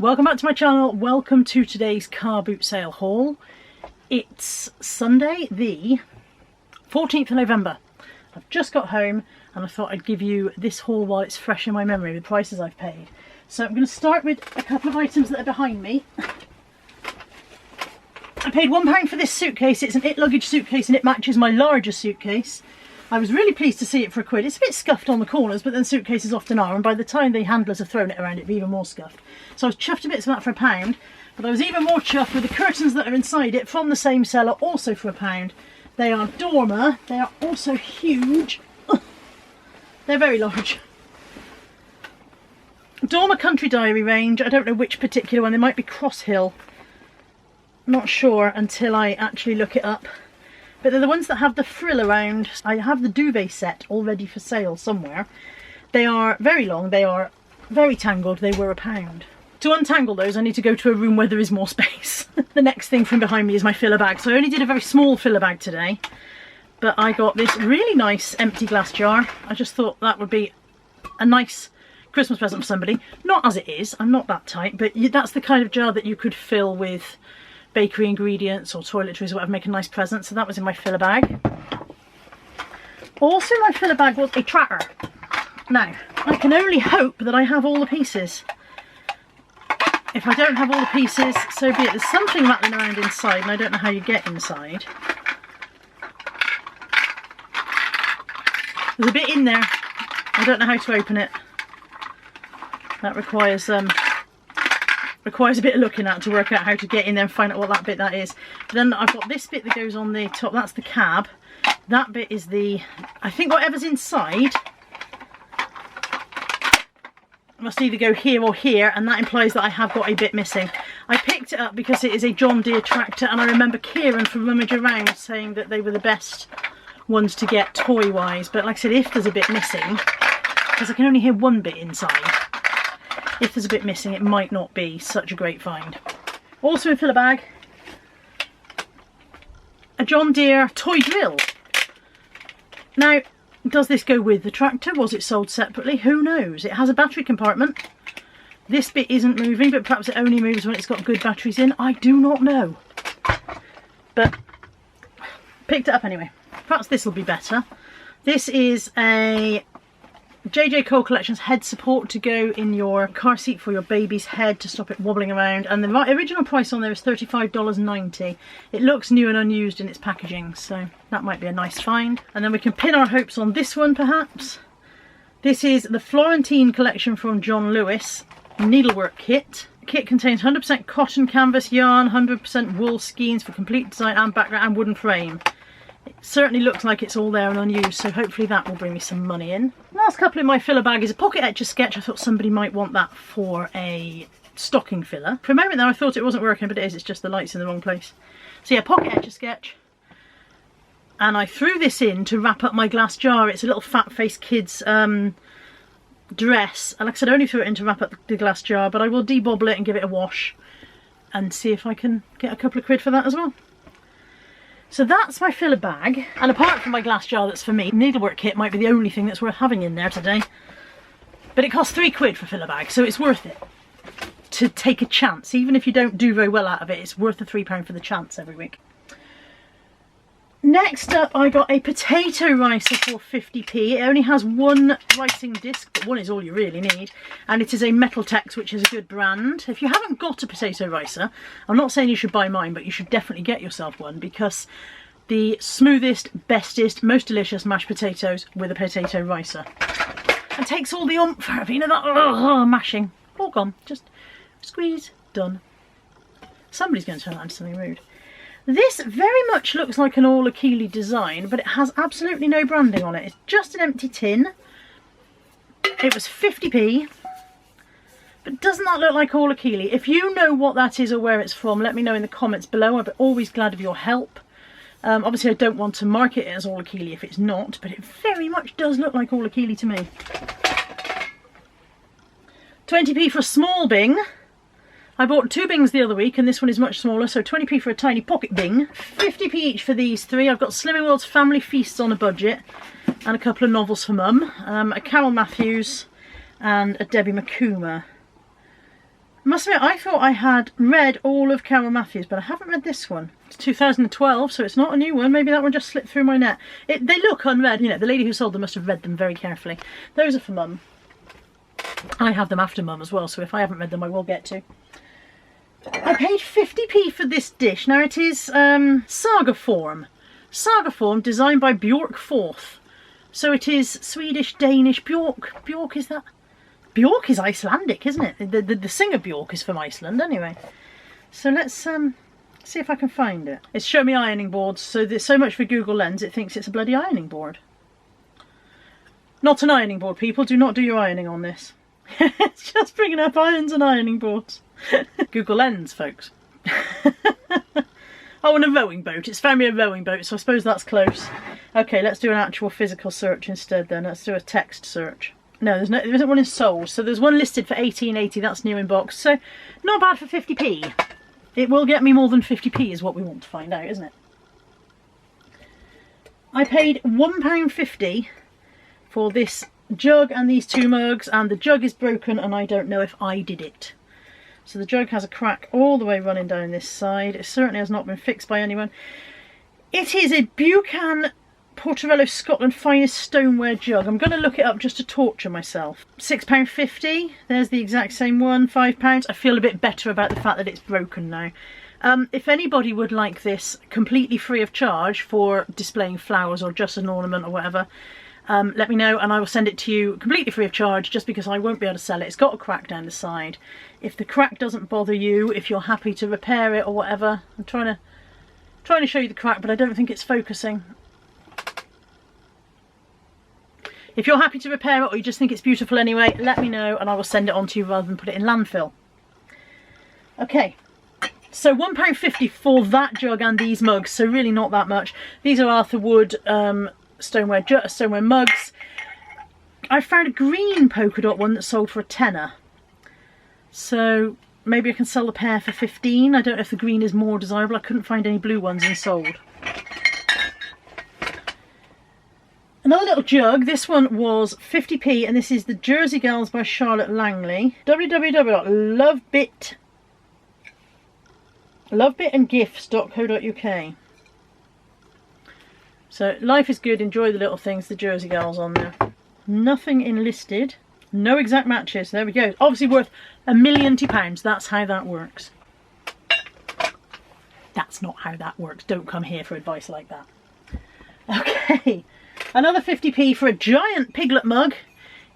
Welcome back to my channel. Welcome to today's car boot sale haul. It's Sunday the 14th of November. I've just got home and I thought I'd give you this haul while it's fresh in my memory, the prices I've paid. So I'm going to start with a couple of items that are behind me. I paid £1 for this suitcase. It's an It luggage suitcase and it matches my larger suitcase. I was really pleased to see it for £1. It's a bit scuffed on the corners, but then suitcases often are, and by the time the handlers have thrown it around, it'd be even more scuffed. So I was chuffed a bit for that for £1, but I was even more chuffed with the curtains that are inside it from the same seller, also for £1. They are Dormer. They are also huge. They're very large. Dormer Country Diary range. I don't know which particular one. They might be Cross Hill. Not sure until I actually look it up. But they're the ones that have the frill around. I have the duvet set all ready for sale somewhere. They are very long, they are very tangled, they were £1. To untangle those I need to go to a room where there is more space. The next thing from behind me is my filler bag. So I only did a very small filler bag today. But I got this really nice empty glass jar. I just thought that would be a nice Christmas present for somebody. Not as it is, I'm not that tight, but that's the kind of jar that you could fill with bakery ingredients or toiletries or whatever, make a nice present. So that was in my filler bag. Also in my filler bag was a tracker. Now, I can only hope that I have all the pieces. If I don't have all the pieces, so be it. There's something rattling around inside and I don't know how you get inside. There's a bit in there. I don't know how to open it. That requires a bit of looking at to work out how to get in there and find out what that bit that is. But then I've got this bit that goes on the top, that's the cab. That bit is the, I think whatever's inside must either go here or here, and that implies that I have got a bit missing. I picked it up because it is a John Deere tractor, and I remember Kieran from Rummage Around saying that they were the best ones to get toy wise, but like I said, if there's a bit missing, because I can only hear one bit inside, if there's a bit missing, it might not be such a great find. Also in filler bag, a John Deere toy drill. Now, does this go with the tractor? Was it sold separately? Who knows? It has a battery compartment. This bit isn't moving, but perhaps it only moves when it's got good batteries in. I do not know. But picked it up anyway. Perhaps this will be better. This is a JJ Cole Collections head support to go in your car seat for your baby's head to stop it wobbling around, and the original price on there is $35.90. It looks new and unused in its packaging, so that might be a nice find. And then we can pin our hopes on this one perhaps. This is the Florentine collection from John Lewis needlework kit. The kit contains 100% cotton canvas yarn, 100% wool skeins for complete design and background and wooden frame. It certainly looks like it's all there and unused, so hopefully that will bring me some money in. Last couple in my filler bag is a pocket etcher sketch. I thought somebody might want that for a stocking filler. For a moment there I thought it wasn't working, but it is, it's just the light's in the wrong place. So yeah, pocket etcher sketch. And I threw this in to wrap up my glass jar. It's a little fat-faced kid's dress. And like I said, I only threw it in to wrap up the glass jar, but I will debobble it and give it a wash and see if I can get a couple of quid for that as well. So that's my filler bag, and apart from my glass jar that's for me, needlework kit might be the only thing that's worth having in there today. But it costs £3 for filler bag, so it's worth it to take a chance. Even if you don't do very well out of it, it's worth the £3 for the chance every week. Next up, I got a potato ricer for 50p. It only has one rising disc, but one is all you really need. And it is a Metaltex, which is a good brand. If you haven't got a potato ricer, I'm not saying you should buy mine, but you should definitely get yourself one, because the smoothest, bestest, most delicious mashed potatoes with a potato ricer. And takes all the oomph out of it, you know, that mashing. All gone. Just squeeze, done. Somebody's going to turn that into something rude. This very much looks like an All Achille design, but it has absolutely no branding on it. It's just an empty tin. It was 50p. But doesn't that look like All Achille? If you know what that is or where it's from, let me know in the comments below. I'd be always glad of your help. Obviously I don't want to market it as All Achille if it's not, but it very much does look like All Achille to me. 20p for a small Bing. I bought 2 Bings the other week, and this one is much smaller, so 20p for a tiny pocket Bing. 50p each for these 3. I've got Slimming World's Family Feasts on a budget, and a couple of novels for Mum. A Carol Matthews, and a Debbie McCuma. I must admit, I thought I had read all of Carol Matthews, but I haven't read this one. It's 2012, so it's not a new one. Maybe that one just slipped through my net. They look unread, you know, the lady who sold them must have read them very carefully. Those are for Mum. I have them after Mum as well, so if I haven't read them, I will get to. I paid 50p for this dish. Now it is Saga Form. Saga Form, designed by Bjork Forth. So it is Swedish, Danish. Bjork is that? Bjork is Icelandic, isn't it? The singer Bjork is from Iceland anyway. So let's see if I can find it. It's Show Me Ironing Boards, so there's so much for Google Lens it thinks it's a bloody ironing board. Not an ironing board, people. Do not do your ironing on this. It's just bringing up irons and ironing boards. Google Lens, folks. Oh, and a rowing boat. It's found me a rowing boat, so I suppose that's close. Okay, let's do an actual physical search instead then. Let's do a text search. No, there isn't one in sold. So there's one listed for $18.80. That's new in box. So not bad for 50p. It will get me more than 50p is what we want to find out, isn't it? I paid £1.50 for this jug and these two mugs, and the jug is broken and I don't know if I did it. So the jug has a crack all the way running down this side. It certainly has not been fixed by anyone. It is a Buchan Portobello Scotland finest stoneware jug. I'm going to look it up just to torture myself. £6.50. There's the exact same one. £5. I feel a bit better about the fact that it's broken now. If anybody would like this completely free of charge for displaying flowers or just an ornament or whatever, let me know and I will send it to you completely free of charge, just because I won't be able to sell it. It's got a crack down the side. If the crack doesn't bother you, if you're happy to repair it or whatever, I'm trying to show you the crack, but I don't think it's focusing. If you're happy to repair it or you just think it's beautiful anyway, let me know and I will send it on to you rather than put it in landfill. Okay, so £1.50 for that jug and these mugs, so really not that much. These are Arthur Wood stoneware mugs. I found a green polka dot one that sold for a tenner. So maybe I can sell the pair for 15. I don't know if the green is more desirable. I couldn't find any blue ones and sold. Another little jug. This one was 50p and this is the Jersey Girls by Charlotte Langley. www.lovebitandgifts.co.uk. So life is good, enjoy the little things, the Jersey Girls on there. Nothing enlisted. No exact matches. There we go. Obviously worth £1,000,000. That's how that works. That's not how that works. Don't come here for advice like that. Okay. Another 50p for a giant piglet mug.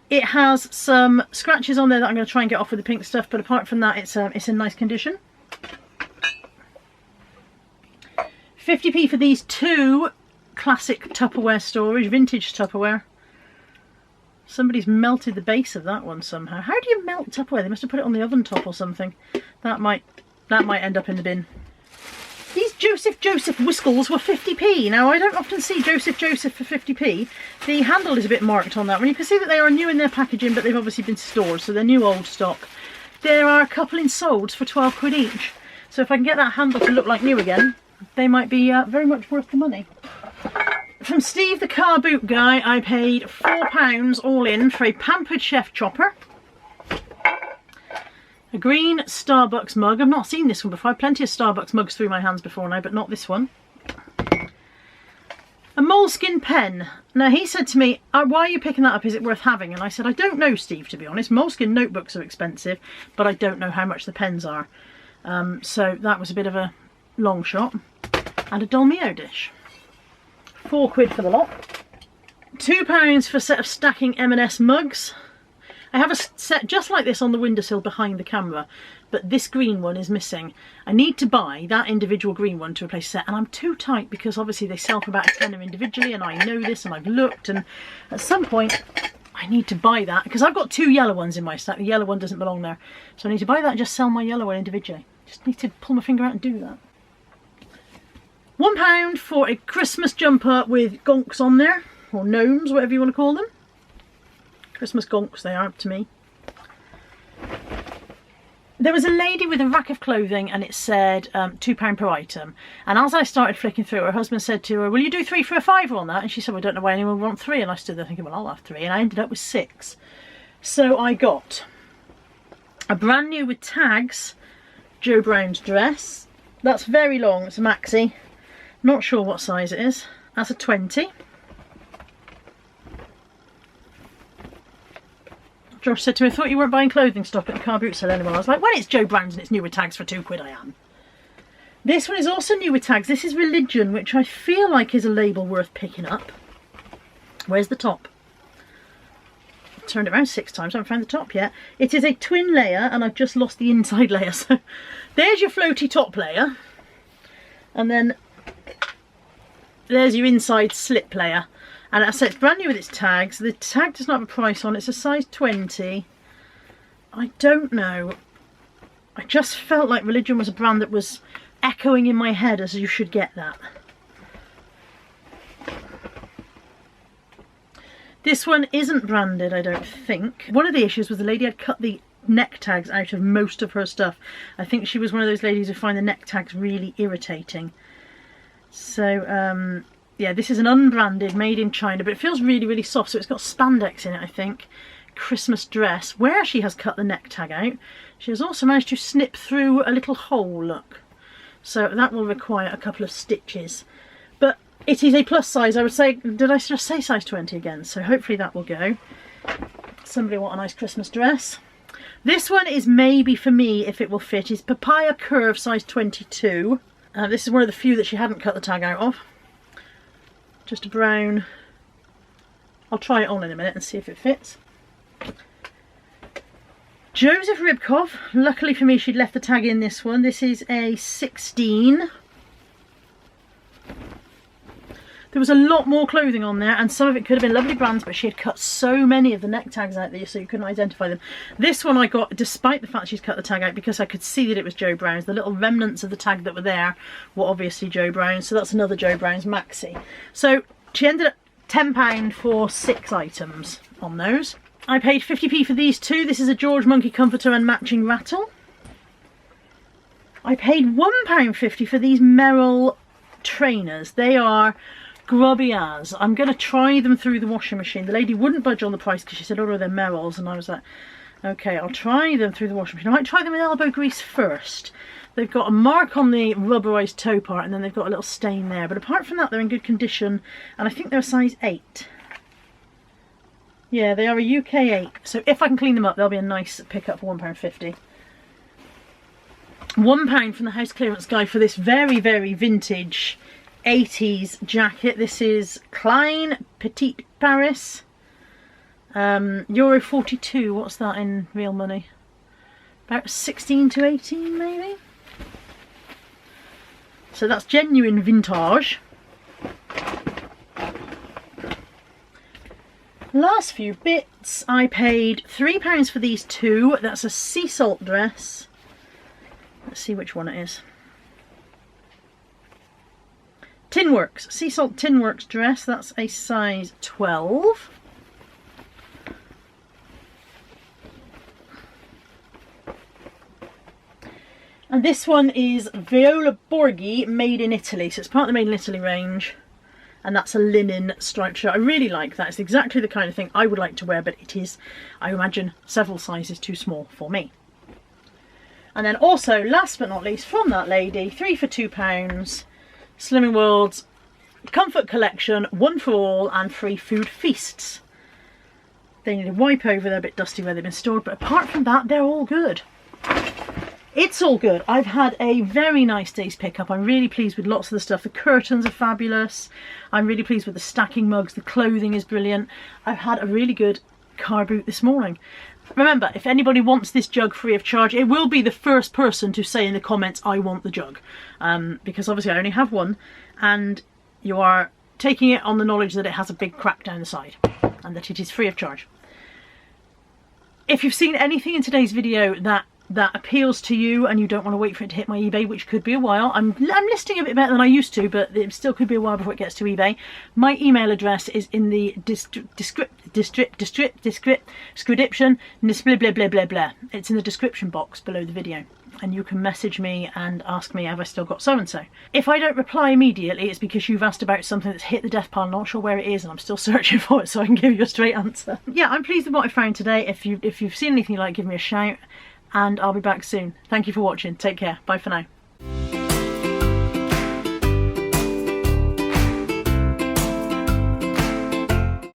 It has some scratches on there that I'm going to try and get off with the pink stuff, but apart from that, it's in nice condition. 50p for these two classic Tupperware storage, vintage Tupperware. Somebody's melted the base of that one somehow. How do you melt Tupperware? They must have put it on the oven top or something. That might end up in the bin. These Joseph whiskles were 50p. Now I don't often see Joseph for 50p. The handle is a bit marked on that one. You can see that they are new in their packaging, but they've obviously been stored, so they're new old stock. There are a couple in solds for 12 quid each. So if I can get that handle to look like new again, they might be very much worth the money. From Steve the car boot guy, I paid £4 all in for a Pampered Chef chopper. A green Starbucks mug. I've not seen this one before. I've plenty of Starbucks mugs through my hands before now, but not this one. A moleskin pen. Now he said to me, why are you picking that up? Is it worth having? And I said, I don't know, Steve, to be honest. Moleskin notebooks are expensive, but I don't know how much the pens are. So that was a bit of a long shot. And a Dolmio dish. 4 quid for the lot. £2 for a set of stacking M&S mugs. I have a set just like this on the windowsill behind the camera, but this green one is missing. I need to buy that individual green one to replace the set, and I'm too tight because obviously they sell for about a tenner individually, and I know this and I've looked, and at some point I need to buy that because I've got 2 yellow ones in my stack. The yellow one doesn't belong there, so I need to buy that and just sell my yellow one individually. Just need to pull my finger out and do that. £1 for a Christmas jumper with gonks on there, or gnomes, whatever you want to call them. Christmas gonks they are to me. There was a lady with a rack of clothing and it said £2 per item. And as I started flicking through, her husband said to her, will you do 3 for a £5 on that? And she said, well, I don't know why anyone would want 3. And I stood there thinking, well, I'll have 3. And I ended up with 6. So I got A brand new with tags Jo Brown's dress. That's very long, it's a maxi. Not sure what size it is. That's a 20. Josh said to me, I thought you weren't buying clothing stock at the car boot sale anymore. I was like, well, it's Jo Brown's and it's new with tags for £2 I am. This one is also new with tags. This is Religion, which I feel like is a label worth picking up. Where's the top? Turned it around 6 times, I haven't found the top yet. It is a twin layer and I've just lost the inside layer. So there's your floaty top layer. And then there's your inside slip layer. And as I said, it's brand new with its tags. The tag does not have a price on it. It's a size 20. I don't know. I just felt like Religion was a brand that was echoing in my head as you should get that. This one isn't branded, I don't think. One of the issues was the lady had cut the neck tags out of most of her stuff. I think she was one of those ladies who find the neck tags really irritating. So, yeah, this is an unbranded, made in China, but it feels really, really soft. So it's got spandex in it, I think. Christmas dress, where she has cut the neck tag out. She has also managed to snip through a little hole, look. So that will require a couple of stitches. But it is a plus size, I would say. Did I just say size 20 again? So hopefully that will go. Somebody want a nice Christmas dress. This one is maybe for me, if it will fit, is Papaya Curve size 22. This is one of the few that she hadn't cut the tag out of. Just a brown. I'll try it on in a minute and see if it fits. Joseph Ribkov. Luckily for me, she'd left the tag in this one. This is a 16. There was a lot more clothing on there, and some of it could have been lovely brands, but she had cut so many of the neck tags out there so you couldn't identify them. This one I got despite the fact she's cut the tag out, because I could see that it was Jo Brown's. The little remnants of the tag that were there were obviously Jo Brown's, so that's another Jo Brown's maxi. So she ended up £10 for 6 items on those. I paid 50p for these two. This is a George Monkey comforter and matching rattle. I paid £1.50 for these Merrill trainers. They are grubby as. I'm going to try them through the washing machine. The lady wouldn't budge on the price because she said, oh, they're Merrills. And I was like, okay, I'll try them through the washing machine. I might try them with elbow grease first. They've got a mark on the rubberized toe part and then they've got a little stain there. But apart from that, they're in good condition. And I think they're a size 8. Yeah, they are a UK 8. So if I can clean them up, they'll be a nice pickup for £1.50. £1 from the house clearance guy for this very, very vintage 80s jacket. This is Klein Petite Paris. Euro 42. What's that in real money? About 16 to 18 maybe. So that's genuine vintage. Last few bits. I paid £3 for these two. That's a sea salt dress. Let's see which one it is. Tinworks, Sea Salt Tinworks dress. That's a size 12. And this one is Viola Borghi, made in Italy. So it's part of the Made in Italy range. And that's a linen striped shirt. I really like that. It's exactly the kind of thing I would like to wear, but it is, I imagine, several sizes too small for me. And then also, last but not least, from that lady, 3 for £2, Slimming World's Comfort Collection, 1 for all, and free food feasts. They need a wipe over, they're a bit dusty where they've been stored, but apart from that, they're all good. It's all good. I've had a very nice day's pickup. I'm really pleased with lots of the stuff. The curtains are fabulous. I'm really pleased with the stacking mugs. The clothing is brilliant. I've had a really good car boot this morning. Remember, if anybody wants this jug free of charge, it will be the first person to say in the comments, I want the jug. Because obviously I only have one, and you are taking it on the knowledge that it has a big crack down the side and that it is free of charge. If you've seen anything in today's video that appeals to you and you don't want to wait for it to hit my eBay, which could be a while, I'm listing a bit better than I used to, but it still could be a while before it gets to eBay. My email address is in the description, blah blah blah blah. It's in the description box below the video, and you can message me and ask me, have I still got so and so. If I don't reply immediately, it's because you've asked about something that's hit the death pile, not sure where it is, and I'm still searching for it, so I can give you a straight answer. Yeah, I'm pleased with what I found today. If you've seen anything you like, give me a shout. and I'll be back soon. Thank you for watching. Take care. Bye for now.